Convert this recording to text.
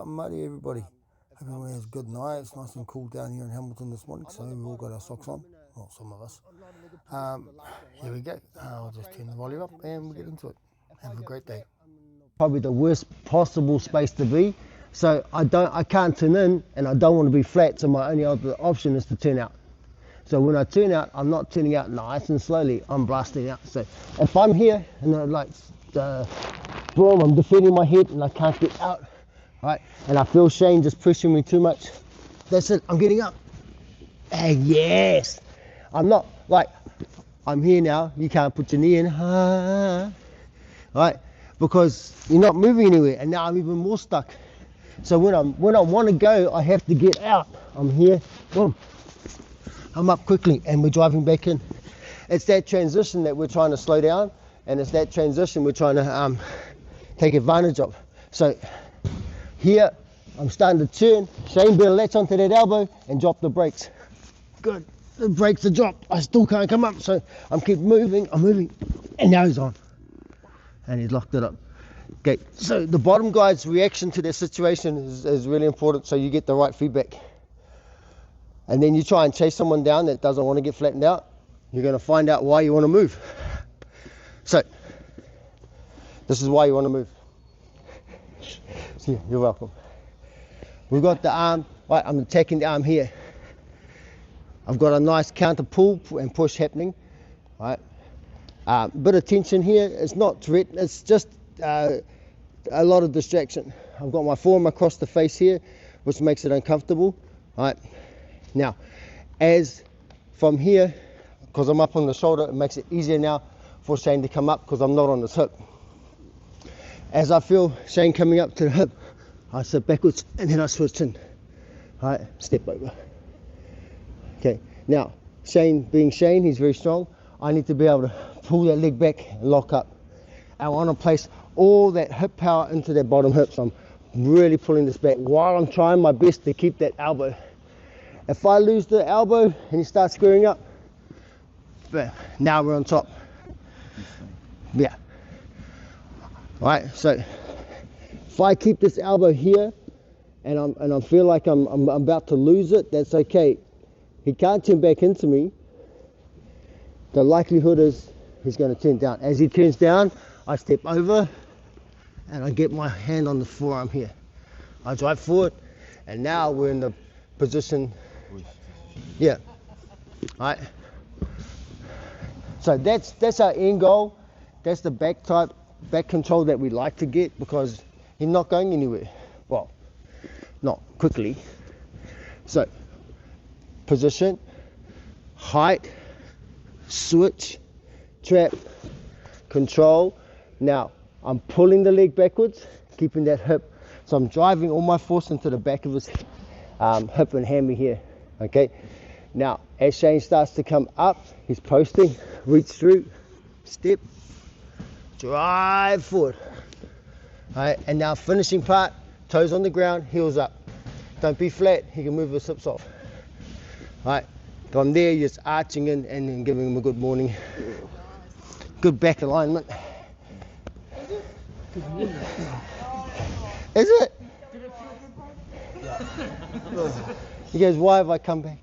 Muddy everybody. Hope everyone has a good night. It's nice and cool down here in Hamilton this morning, so we've all got our socks on. Well, some of us. Here we go. I'll just turn the volume up and we'll get into it. Have a great day. Probably the worst possible space to be. So I can't turn in and I don't want to be flat, so my only other option is to turn out. So when I turn out, I'm not turning out nice and slowly, I'm blasting out. So if I'm here and boom, I'm defending my head and I can't get out, right? And I feel Shane just pushing me too much. That's it, I'm getting up. And yes, I'm not like, I'm here now, you can't put your knee in, right? Because you're not moving anywhere, and now I'm even more stuck. So when I want to go, I have to get out. I'm here, boom. I'm up quickly, and we're driving back in. It's that transition that we're trying to slow down, and it's that transition we're trying to take advantage of. So here, I'm starting to turn. Shane better latch onto that elbow and drop the brakes. Good, the brakes are dropped. I still can't come up, so I'm keep moving, I'm moving, and now he's on. And he's locked it up. Okay, so the bottom guy's reaction to their situation is really important, so you get the right feedback. And then you try and chase someone down that doesn't want to get flattened out. You're going to find out why you want to move. So, this is why you want to move. So, you're welcome. We've got the arm, right, I'm attacking the arm here. I've got a nice counter pull and push happening, right? Bit of tension here, it's not threat, it's just a lot of distraction. I've got my forearm across the face here, which makes it uncomfortable, right? Now, as from here, because I'm up on the shoulder, it makes it easier now for Shane to come up because I'm not on his hip. As I feel Shane coming up to the hip, I sit backwards and then I switch in, right? Step over. Okay, now, Shane being Shane, he's very strong. I need to be able to pull that leg back and lock up. I want to place all that hip power into that bottom hip, so I'm really pulling this back while I'm trying my best to keep that elbow. If I lose the elbow and he starts squaring up, now we're on top. Yeah. Right, so if I keep this elbow here and I feel like I'm about to lose it, that's okay. He can't turn back into me. The likelihood is he's going to turn down. As he turns down, I step over and I get my hand on the forearm here. I drive forward and now we're in the position, yeah, right? So that's our end goal. That's the back control that we like to get because he's not going anywhere. Well, not quickly. So, position, height, switch, trap, control. Now I'm pulling the leg backwards, keeping that hip, so I'm driving all my force into the back of his hip and hammy here. Okay, now as Shane starts to come up, he's posting, reach through, step, drive forward. All right, and now finishing part, toes on the ground, heels up. Don't be flat, he can move his hips off. All right, from there you're just arching in and then giving him a good morning. Good back alignment. Is it? He goes, why have I come back?